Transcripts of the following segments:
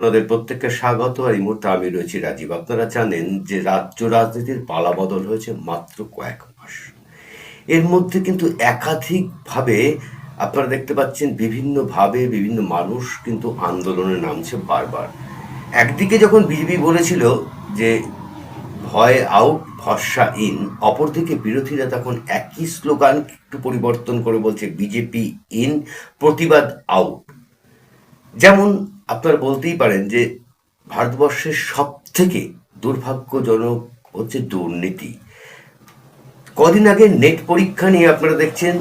আপনাদের প্রত্যেককে স্বাগত। আর এই মুহূর্তে আমি রয়েছি রাজীব। আপনারা জানেন যে রাজ্য রাজনীতির পালাবদল হয়েছে মাত্র কয়েক মাস। এর মধ্যে কিন্তু একাধিকভাবে আপনারা দেখতে পাচ্ছেন বিভিন্নভাবে বিভিন্ন মানুষ কিন্তু আন্দোলনে নামছে বারবার। একদিকে যখন বিজেপি বলেছিল যে ভয় আউট ভরসা ইন, অপরদিকে বিরোধীরা তখন একই স্লোগান একটু পরিবর্তন করে বলছে বিজেপি ইন, প্রতিবাদ আউট। যেমন আপনারা বলতেই পারেন যে ভারতবর্ষের সব থেকে দুর্ভাগ্যজনক হচ্ছে দুর্নীতি। কদিন আগে নেট পরীক্ষা নিয়ে আপনারা দেখছেন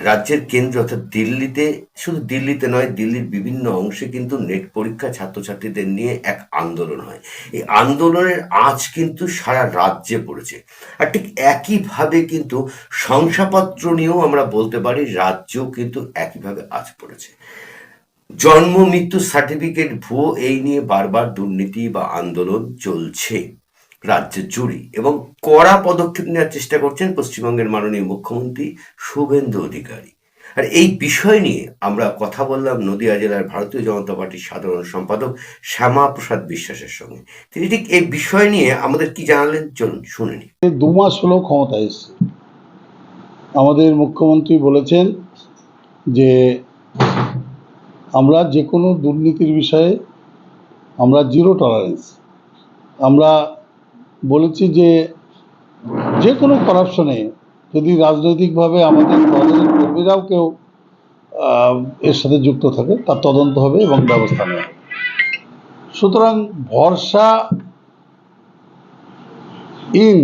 রাজ্যের কেন্দ্র অর্থাৎ দিল্লিতে, শুধু দিল্লিতে নয়, দিল্লির বিভিন্ন অংশে কিন্তু নেট পরীক্ষা ছাত্রছাত্রীদের নিয়ে এক আন্দোলন হয়। এই আন্দোলনের আঁচ কিন্তু সারা রাজ্যে পড়েছে। আর ঠিক একইভাবে কিন্তু শংসাপত্র নিয়েও আমরা বলতে পারি রাজ্যেও কিন্তু একইভাবে আঁচ পড়েছে। জন্ম মৃত্যু সার্টিফিকেট ভুয়ো, এই নিয়ে বারবার দুর্নীতি বা আন্দোলন চলছে রাজ্য জুড়ে, এবং কড়া পদক্ষেপ নেওয়ার চেষ্টা করছেন পশ্চিমবঙ্গের মাননীয় মুখ্যমন্ত্রী শুভেন্দু অধিকারী। আর এই বিষয় নিয়ে আমরা কথা বললাম নদিয়া জেলার ভারতীয় জনতা পার্টির সাধারণ সম্পাদক শ্যামা প্রসাদ বিশ্বাসের সঙ্গে। তিনি ঠিক এই বিষয় নিয়ে আমাদের কি জানালেন, চলুন শুনে নিই। 2 মাস হলো ক্ষমতায় এসছে। আমাদের মুখ্যমন্ত্রী বলেছেন যে আমরা যে কোনো দুর্নীতির বিষয়ে আমরা জিরো টলারেন্স। আমরা বলেছি যে যে কোনো করাপশনে যদি রাজনৈতিকভাবে আমাদের দলের কর্মীরাও কেউ এর সাথে যুক্ত থাকে তার তদন্ত হবে এবং ব্যবস্থা নেওয়া হবে। সুতরাং ভরসা ইন,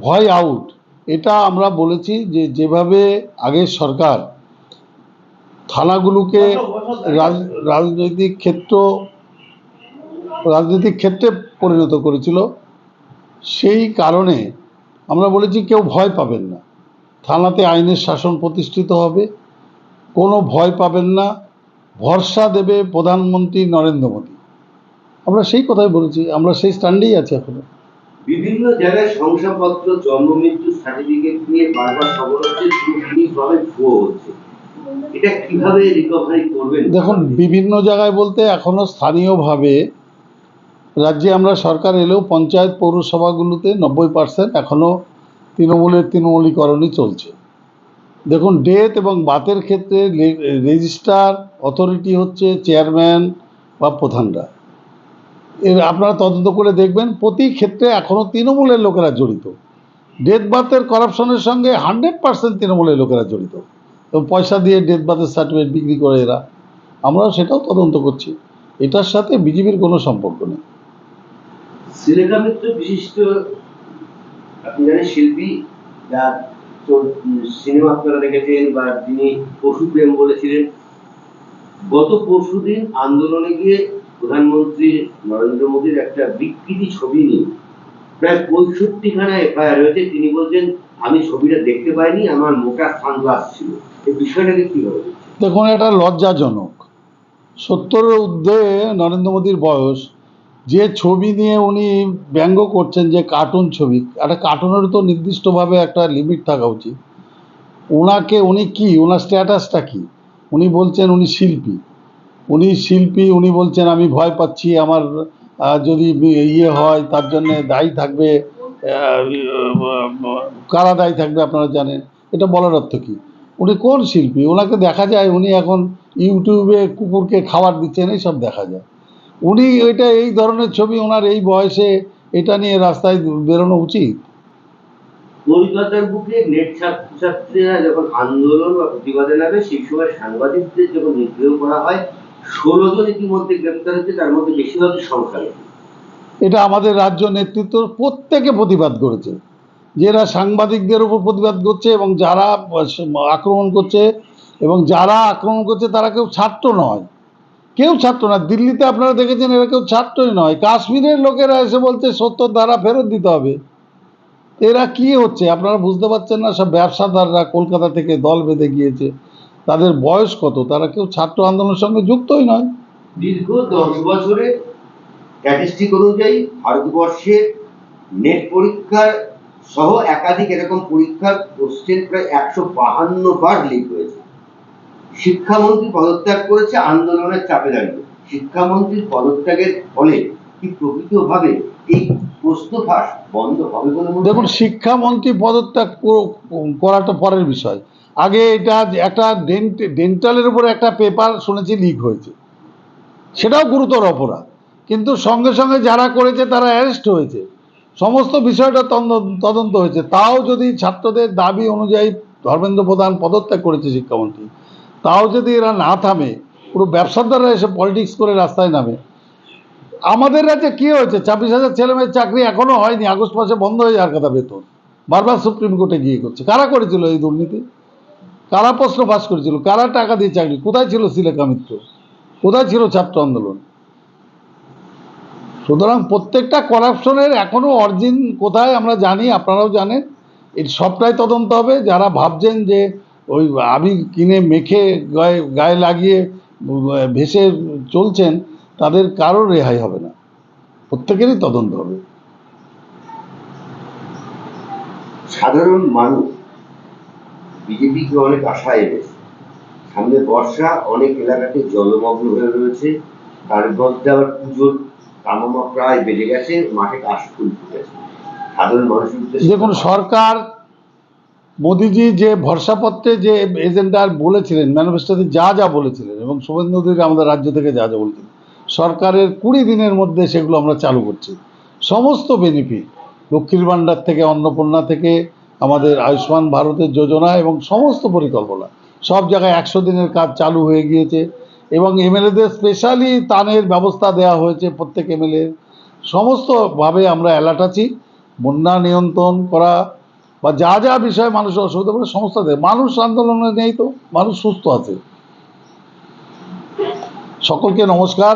ভয় আউট, এটা আমরা বলেছি যে যেভাবে আগের সরকার থানাগুলোকে রাজনৈতিক ক্ষেত্রে পরিণত করেছিল, সেই কারণে আমরা বলেছি কেউ ভয় পাবেন না, থানাতে আইনের শাসন প্রতিষ্ঠিত হবে, কোনো ভয় পাবেন না, ভরসা দেবে প্রধানমন্ত্রী নরেন্দ্র মোদী। আমরা সেই কথাই বলেছি, আমরা সেই স্ট্যান্ডেই আছি এখনো। বিভিন্ন জায়গায় শংসাপত্র, জন্ম মৃত্যু সার্টিফিকেট নিয়ে বারবার খবর হচ্ছে পুরোপুরিভাবে ভুয়ো হচ্ছে। এটা কিভাবে রিকভারি করবেন? দেখুন, বিভিন্ন জায়গায় বলতে এখনো স্থানীয়ভাবে রাজ্যে আমরা সরকার এলেও পঞ্চায়েত পৌরসভাগুলোতে 90% এখনো তৃণমূলীকরণই চলছে। দেখুন, ডেথ এবং বাতের ক্ষেত্রে রেজিস্ট্রার অথরিটি হচ্ছে চেয়ারম্যান বা প্রধানরা। এর আপনারা তদন্ত করে দেখবেন প্রতি ক্ষেত্রে এখনো তৃণমূলের লোকেরা জড়িত। ডেথ বার্থের করাপশনের সঙ্গে 100% তৃণমূলের লোকেরা জড়িত, এবং পয়সা দিয়ে ডেথ বার্থের সার্টিফিকেট বিক্রি করে এরা। আমরাও সেটাও তদন্ত করছি। এটার সাথে বিজেপির কোনো সম্পর্ক নেই। শ্রীলেখা মিত্র বিশিষ্ট, আপনি জানেন, শিল্পী, যার সিনেমা আপনারা দেখেছেন, বা তিনি পশুপ্রেম বলেছিলেন। গত পরশুদিন আন্দোলনে গিয়ে প্রধানমন্ত্রী নরেন্দ্র মোদীর একটা বিকৃতি ছবি নিয়ে প্রায় 65খানা এফআইআর হয়েছে। তিনি বলছেন আমি ছবিটা দেখতে পাইনি, আমার মোটা সানগ্লাস ছিল। এই বিষয়টাকে কি হবে? দেখুন, এটা লজ্জাজনক। 70-এর ঊর্ধ্বে নরেন্দ্র মোদীর বয়স, যে ছবি নিয়ে উনি ব্যঙ্গ করছেন যে কার্টুন ছবি, একটা কার্টুনেরও তো নির্দিষ্টভাবে একটা লিমিট থাকা উচিত। উনি কি, ওনার স্ট্যাটাসটা কি? উনি বলছেন উনি শিল্পী, উনি বলছেন আমি ভয় পাচ্ছি, আমার যদি ইয়ে হয় তার জন্য দায়ী থাকবে, কারা দায়ী থাকবে আপনারা জানেন। এটা বলার অর্থ কী? উনি কোন শিল্পী? ওনাকে দেখা যায় উনি এখন ইউটিউবে কুকুরকে খাবার দিচ্ছেন, এইসব দেখা যায়। উনি এই ধরনের ছবি ওনার এই বয়সে এটা নিয়ে রাস্তায় বেরোনো উচিত? কলকাতার বুকে নেট ছাত্রছাত্রীরা যখন আন্দোলন বা প্রতিবাদে নামে, সেই সময় সাংবাদিকদের যখন নিগ্রহ করা হয়, 16 জন ইতিমধ্যে গ্রেপ্তার হয়েছে, তার মধ্যে বেশিরভাগই সংখ্যালঘু। এটা আমাদের রাজ্য নেতৃত্ব প্রত্যেকে প্রতিবাদ করেছে, যে এরা সাংবাদিকদের উপর প্রতিবাদ করছে, এবং যারা আক্রমণ করছে তারা কেউ ছাত্র নয়। দিল্লিতে আপনারা দেখেছেন এরা কেউ ছাত্রই নয়। কাশ্মীরের লোকেরা এসে বলছে 70 ধারা ফেরত দিতে হবে। এরা কি হচ্ছে আপনারা বুঝতে পারছেন না? সব ব্যবসাদাররা কলকাতা থেকে দল বেঁধে গিয়েছে। তাদের বয়স কত? তারা কেউ ছাত্র আন্দোলনের সঙ্গে যুক্তই নয়। দীর্ঘ 10 বছরে স্ট্যাটিস্টিক অনুযায়ী ভারতবর্ষে নেট পরীক্ষার সহ একাধিক এরকম পরীক্ষার কোশ্চেন প্রায় 152 বার লিক হয়েছে। শিক্ষামন্ত্রী পদত্যাগ করেছে আন্দোলনের চাপে দাঁড়িয়ে। শিক্ষামন্ত্রীর পদত্যাগের ফলে কি প্রকৃতভাবে এই প্রশ্নফাঁস বন্ধ হবে বলে মনে দেখুন, হয়? শিক্ষামন্ত্রী পদত্যাগ করাটা পরের বিষয়। আগে এটা একটা ডেন্টালের উপরে একটা পেপার শুনেছি লিক হয়েছে, সেটাও গুরুতর অপরাধ, কিন্তু সঙ্গে সঙ্গে যারা করেছে তারা অ্যারেস্ট হয়েছে, সমস্ত বিষয়টা তদন্ত হয়েছে। তাও যদি ছাত্রদের দাবি অনুযায়ী ধর্মেন্দ্র প্রধান পদত্যাগ করেছে শিক্ষামন্ত্রী, তাও যদি এরা না থামে, পুরো ব্যবসাদাররা এসে পলিটিক্স করে রাস্তায় নামে। আমাদের রাজ্যে কি হয়েছে, 26,000 ছেলেমেয়ের চাকরি এখনো হয়নি, আগস্ট মাসে বন্ধ হয়ে যাওয়ার কথা বেতন, বারবার সুপ্রিম কোর্টে গিয়ে করছে। কারা করেছিল এই দুর্নীতি? কারা প্রশ্ন পাস করেছিল? কারা টাকা দিয়ে চাকরি? কোথায় ছিল সিলেকা মিত্র? কোথায় ছিল ছাত্র আন্দোলন? সুতরাং প্রত্যেকটা করাপশনের এখনো অরিজিন কোথায় আমরা জানি, আপনারাও জানেন। এর সবটাই তদন্ত হবে। যারা ভাবছেন যে ওই আবির কিনে মেখে গায়ে গায়ে লাগিয়ে ভেসে চলছেন, তাদের কারোর রেহাই হবে না, প্রত্যেকেরই তদন্ত হবে। সাধারণ মানুষ বিজেপিকে অনেক আশায় এনেছে। সামনে বর্ষা, অনেক এলাকাতে জলমগ্ন হয়ে রয়েছে, তার মধ্যে আবার পুজোর তামামা প্রায় বেড়ে গেছে, মাঠে কাশফুল ফুটেছে। সাধারণ মানুষের উদ্দেশ্যে দেখুন, সরকার, মোদিজি যে ভরসাপত্রে যে এজেন্ডা বলেছিলেন, ম্যানিফেস্টোতে যা যা বলেছিলেন, এবং শুভেন্দু অধিকারী আমাদের রাজ্য থেকে যা যা বলেছিলেন, সরকারের 20 দিনের মধ্যে সেগুলো আমরা চালু করছি। সমস্ত বেনিফিট, লক্ষ্মীর ভাণ্ডার থেকে, অন্নপূর্ণা থেকে, আমাদের আয়ুষ্মান ভারতের যোজনা এবং সমস্ত পরিকল্পনা, সব জায়গায় 100 দিনের কাজ চালু হয়ে গিয়েছে। এবং এমএলএদের স্পেশালি ত্রাণের ব্যবস্থা দেওয়া হয়েছে প্রত্যেক এমএলএ। সমস্তভাবে আমরা অ্যালার্ট আছি। বন্যা নিয়ন্ত্রণ করা বা যা যা বিষয়ে মানুষের অসুবিধা পড়ে সমস্ত দেয়। মানুষ আন্দোলনে নেই তো, মানুষ সুস্থ আছে। সকলকে নমস্কার,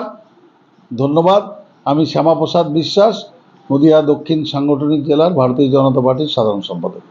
ধন্যবাদ। আমি শ্যামাপ্রসাদ বিশ্বাস, নদিয়া দক্ষিণ সাংগঠনিক জেলার ভারতীয় জনতা পার্টির সাধারণ সম্পাদক।